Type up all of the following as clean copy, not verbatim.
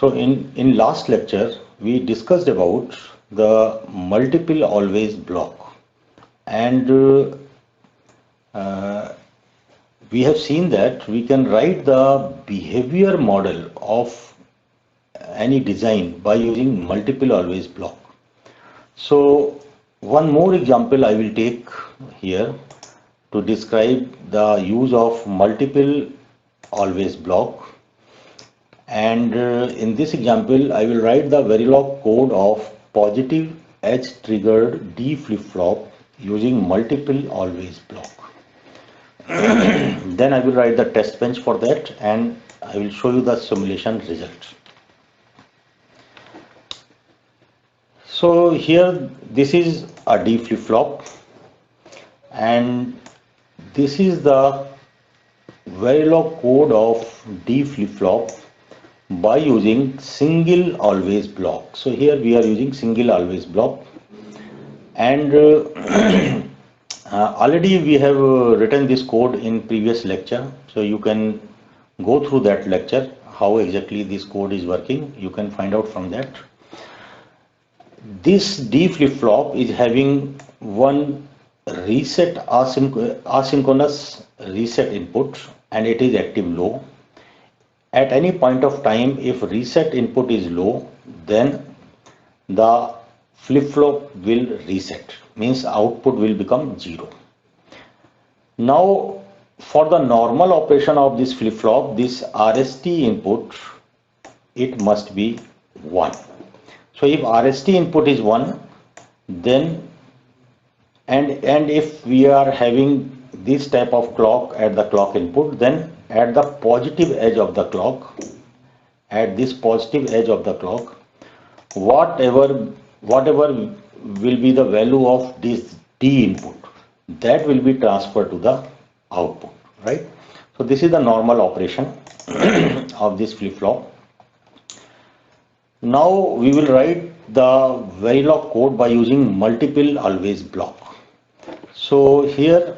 So in last lecture, we discussed about the multiple always block, and uh, we have seen that we can write the behavior model of any design by using multiple always block. So one more example I will take here to describe the use of multiple always block. And in this example, I will write the Verilog code of positive edge triggered D flip-flop using multiple always block. Then I will write the test bench for that and I will show you the simulation result. So here this is a D flip-flop and this is the Verilog code of D flip-flop by using single always block. So here we are using single always block and already we have written this code in previous lecture, so you can go through that lecture how exactly this code is working. You can find out from that. This D flip-flop is having one asynchronous reset input and it is active low. At any point of time, if reset input is low, then the flip-flop will reset, means output will become 0. Now, for the normal operation of this flip-flop, this RST input, it must be 1. So if RST input is 1, then and if we are having this type of clock at the clock input, then at the positive edge of the clock, at this positive edge of the clock, whatever will be the value of this D input, that will be transferred to the output, right? So this is the normal operation of this flip-flop. Now we will write the Verilog code by using multiple always block. So here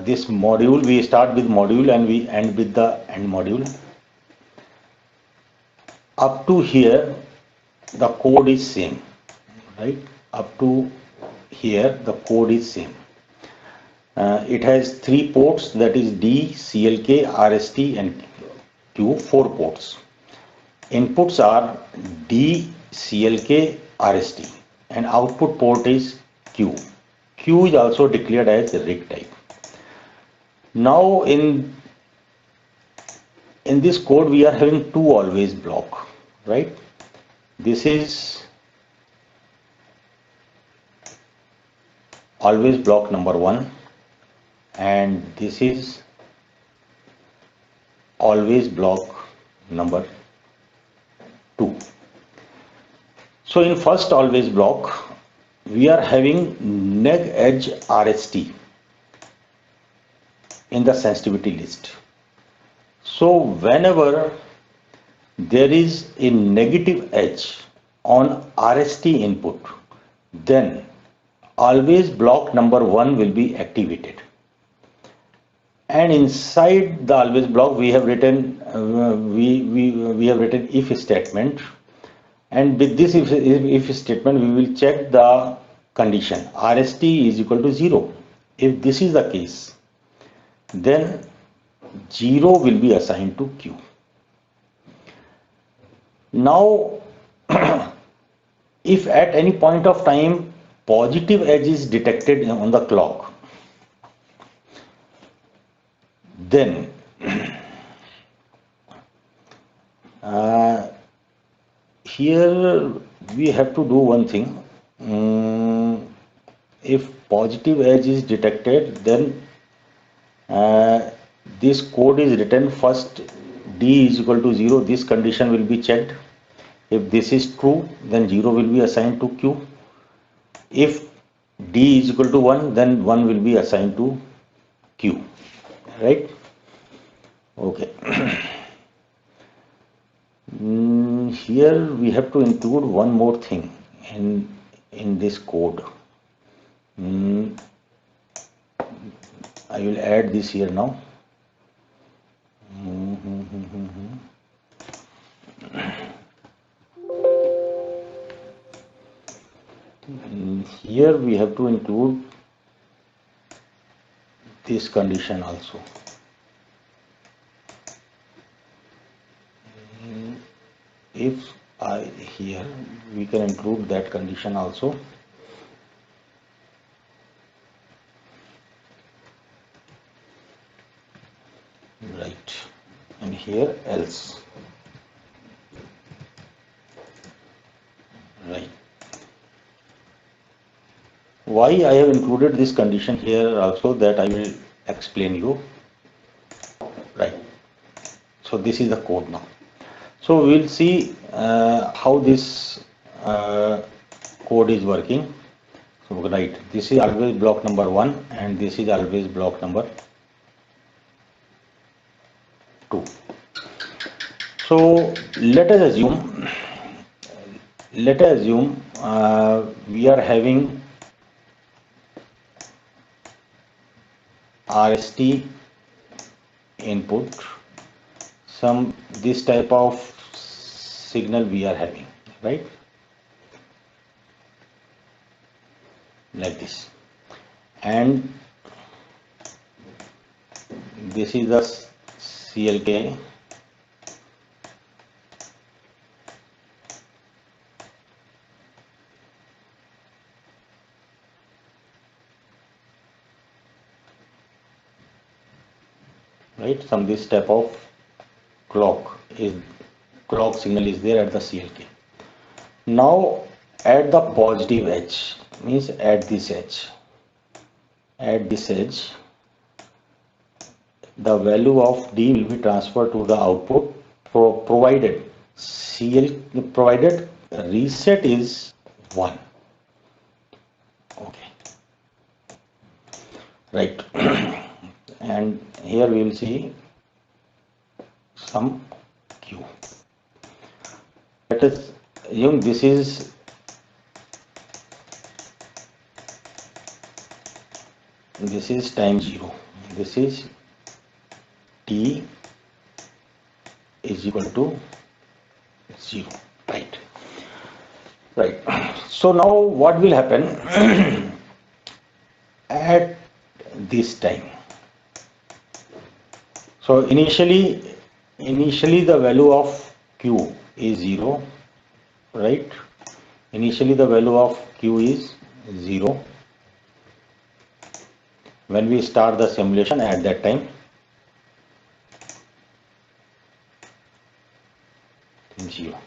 this module, we start with module and we end with the end module. Up to here the code is same, right? Up to here the code is same. It has 3 ports, that is D, CLK, RST and Q, 4 ports. Inputs are D, CLK, RST and output port is Q. Q is also declared as rig type. Now in this code we are having 2 always block, right? This is always block number 1 and this is always block number 2. So in first always block we are having neg edge RST in the sensitivity list. So whenever there is a negative edge on RST input, then always block number 1 will be activated. And inside the always block we have written we have written if statement, and with this if statement we will check the condition RST is equal to 0. If this is the case, then 0 will be assigned to Q. Now if at any point of time positive edge is detected on the clock, then here we have to do one thing. If positive edge is detected, then this code is written first D is equal to 0, this condition will be checked. If this is true, then 0 will be assigned to Q. If D is equal to 1, then 1 will be assigned to Q, right? Okay. Here we have to include one more thing in this code. I will add this here now. here we have to include this condition also. If here we can include that condition also. Right, and here else. Right. Why I have included this condition here also, that I will explain you. Right. So this is the code now. So we will see how this code is working. So right, this is always block number 1 and this is always block number 2. So let us assume we are having RST input, some this type of signal we are having, right, like this, and this is the CLK, right, some this type of clock signal is there at the CLK. Now at the positive edge, means at this edge, the value of D will be transferred to the output, provided reset is 1. Okay, right. And here we will see some Q. Let us assume this is time 0. This is T is equal to 0. Right. So now what will happen at this time? So initially the value of Q is 0, right? Initially the value of Q is 0 when we start the simulation at that time. 0.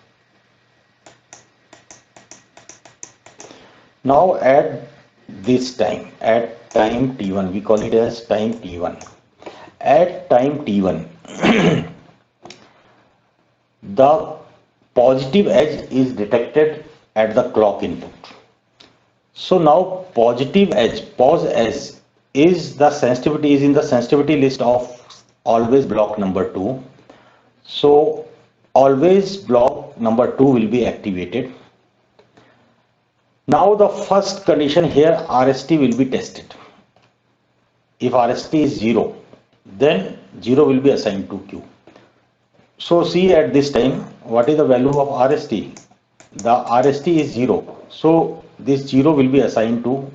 Now at this time, at time t1, we call it as time t1. At time t1, the positive edge is detected at the clock input. So now positive edge, pos edge, is the sensitivity is in the sensitivity list of always block number 2. So always block number 2 will be activated. Now the first condition here, RST will be tested. If RST is 0, then 0 will be assigned to Q. So see at this time, what is the value of RST? The RST is 0. So this 0 will be assigned to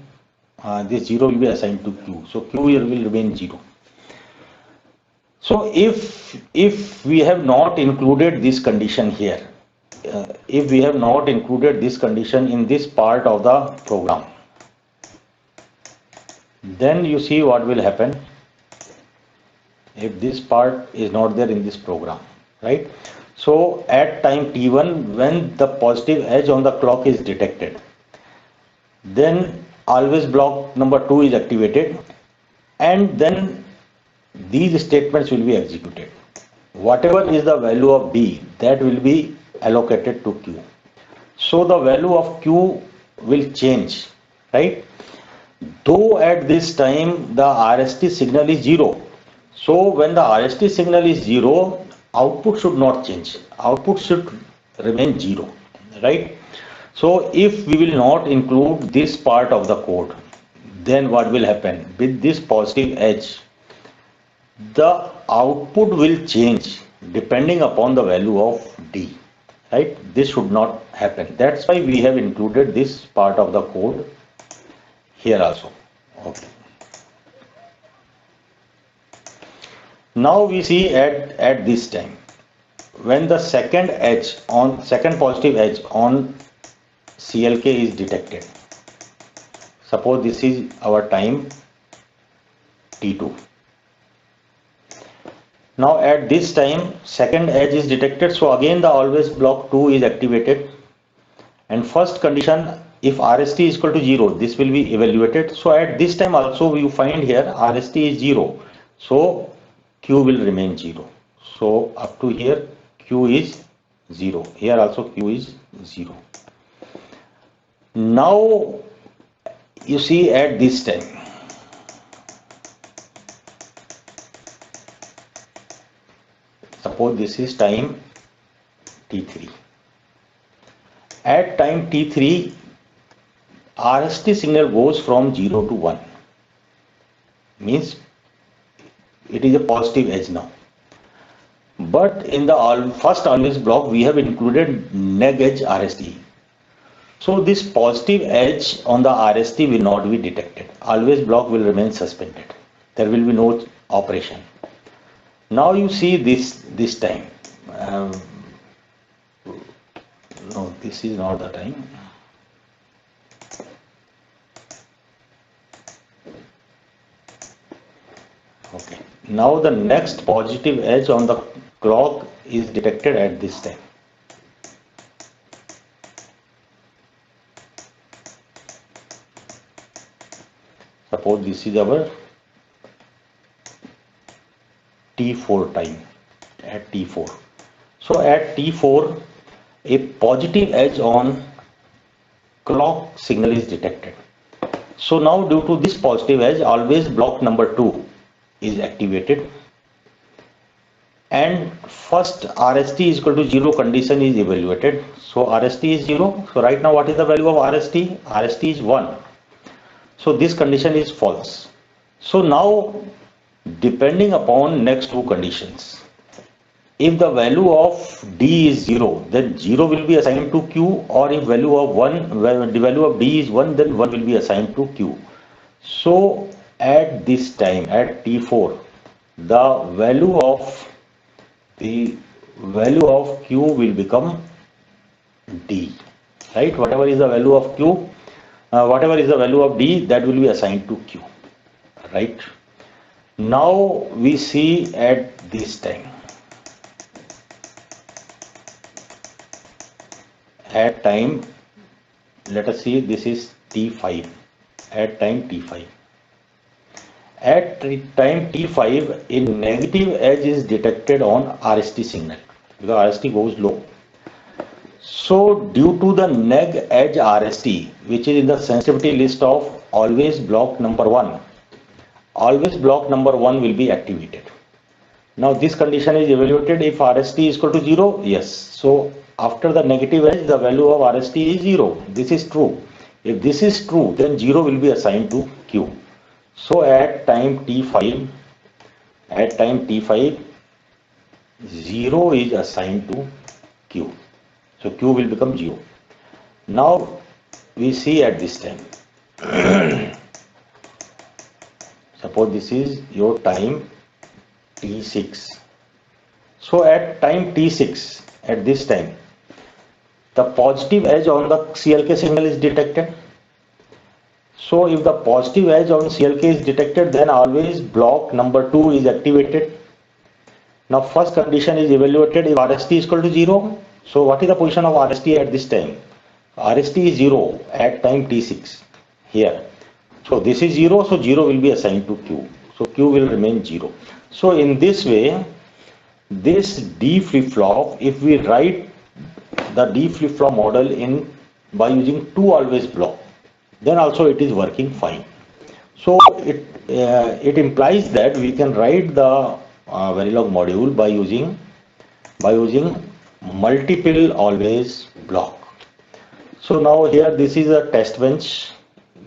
Q. So Q here will remain 0. So if we have not included this condition here, if we have not included this condition in this part of the program, then you see what will happen if this part is not there in this program, right? So at time t1, when the positive edge on the clock is detected, then always block number 2 is activated, and then these statements will be executed. Whatever is the value of D, that will be allocated to Q. So the value of Q will change, right? Though at this time the RST signal is 0. So when the RST signal is 0, output should not change. Output should remain 0, right? So if we will not include this part of the code, then what will happen? With this positive edge, the output will change depending upon the value of D, right? This should not happen. That's why we have included this part of the code here also. Okay. Now we see at this time, when the second positive edge on CLK is detected. Suppose this is our time T2. Now at this time second edge is detected, so again the always block 2 is activated, and first condition, if RST is equal to 0, this will be evaluated. So at this time also you find here RST is 0, so Q will remain 0. So up to here Q is 0, here also Q is 0. Now you see at this time, suppose this is time T3. At time T3, RST signal goes from 0 to 1. Means it is a positive edge now. But in the first always block, we have included neg edge RST. So this positive edge on the RST will not be detected. Always block will remain suspended. There will be no operation. Now you see this time. No, this is not the time. Okay. Now the next positive edge on the clock is detected at this time. Suppose this is our T4 time, at T4. So at T4, a positive edge on clock signal is detected. So now due to this positive edge, always block number 2 is activated, and first RST is equal to 0 condition is evaluated. So RST is 0. So right now what is the value of RST? RST is 1. So this condition is false. So now depending upon next two conditions, if the value of D is 0, then 0 will be assigned to Q, or if value of 1, the value of D is 1, then 1 will be assigned to Q. So at this time, at T4, the value of Q will become D, right? Whatever is the value of Q, whatever is the value of D, that will be assigned to Q, right? Now we see at this time, at time, let us see, this is T5, at time T5. At time T5, a negative edge is detected on RST signal because RST goes low. So due to the neg edge RST, which is in the sensitivity list of always block number 1, always block number 1 will be activated. Now this condition is evaluated if RST is equal to 0, yes. So after the negative edge, the value of RST is 0. This is true. If this is true, then 0 will be assigned to Q. So at time T5, 0 is assigned to Q. So Q will become 0. Now we see at this time. Suppose this is your time T6. So at time T6, at this time, the positive edge on the CLK signal is detected. So if the positive edge on CLK is detected, then always block number 2 is activated. Now first condition is evaluated if RST is equal to 0. So what is the position of RST at this time? RST is 0 at time T6 here. So this is 0, so 0 will be assigned to Q. So Q will remain 0. So in this way, this D flip-flop, if we write the D flip-flop model by using 2 always block, then also it is working fine. So it implies that we can write the Verilog module by using multiple always block. So now here this is a test bench,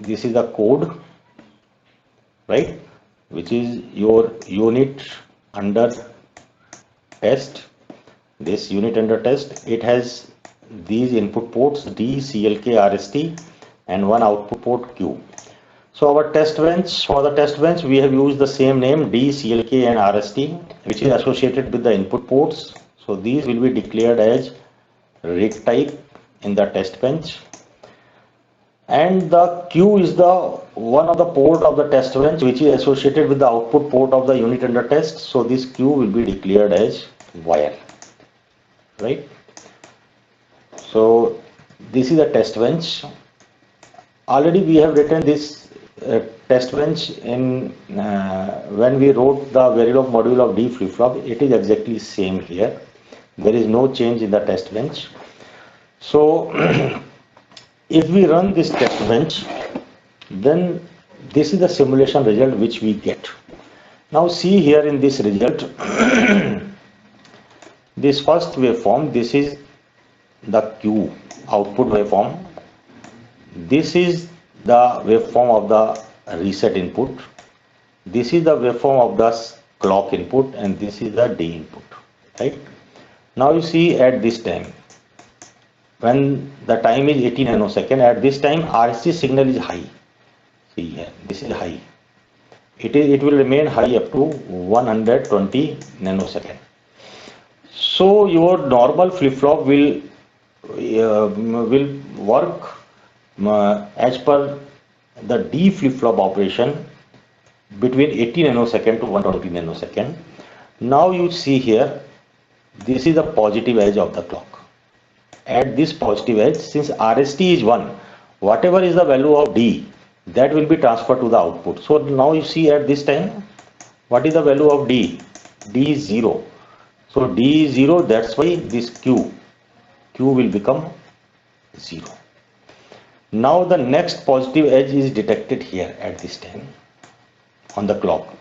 this is the code, right, which is your unit under test. This unit under test, it has these input ports D, CLK, RST, and one output port Q. So our test bench, for the test bench, we have used the same name D, CLK and RST, which is associated with the input ports. So these will be declared as rig type in the test bench. And the Q is the one of the port of the test bench which is associated with the output port of the unit under test. So this Q will be declared as wire, right? So this is a test bench. Already we have written this test bench in when we wrote the Verilog module of D flip-flop. It is exactly same here. There is no change in the test bench. So if we run this test bench, then this is the simulation result which we get. Now see here in this result, this first waveform, this is the Q output waveform. This is the waveform of the reset input. This is the waveform of the clock input, and this is the D input, right? Now you see at this time, when the time is 80 nanosecond, at this time RST signal is high. See here, this is high. It will remain high up to 120 nanosecond. So your normal flip-flop will work as per the D flip-flop operation between 80 nanosecond to 120 nanosecond. Now you see here, this is the positive edge of the clock. At this positive edge, since RST is 1, whatever is the value of D, that will be transferred to the output. So now you see at this time, what is the value of D? D is 0. So D is 0, that's why this Q will become 0. Now the next positive edge is detected here at this time on the clock.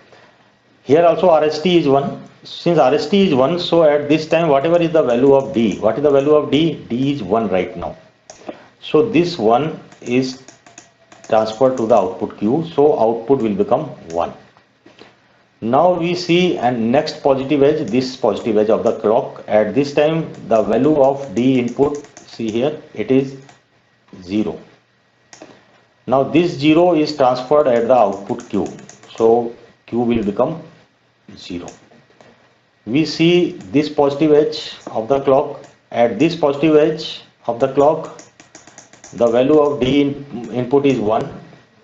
Here also RST is 1. Since RST is 1, so at this time whatever is the value of D, what is the value of D? D is 1 right now. So this 1 is transferred to the output Q, so output will become 1. Now we see and next positive edge, this positive edge of the clock, at this time the value of D input, see here, it is 0. Now this 0 is transferred at the output Q, so Q will become 0. We see this positive edge of the clock. At this positive edge of the clock, the value of D input is 1,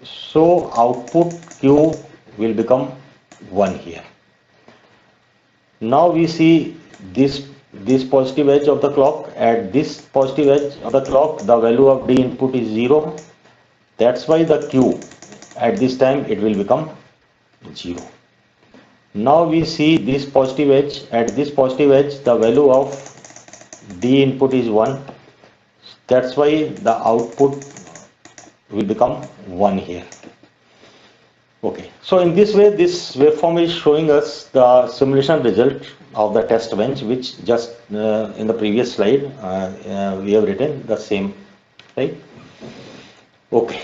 so output Q will become 1 here. Now we see this positive edge of the clock. At this positive edge of the clock, the value of D input is 0. That's why the Q at this time it will become 0. Now we see this positive edge. At this positive edge, the value of D input is 1. That's why the output will become 1 here. Okay, so in this way, this waveform is showing us the simulation result of the test bench, which just in the previous slide we have written the same, right? Okay.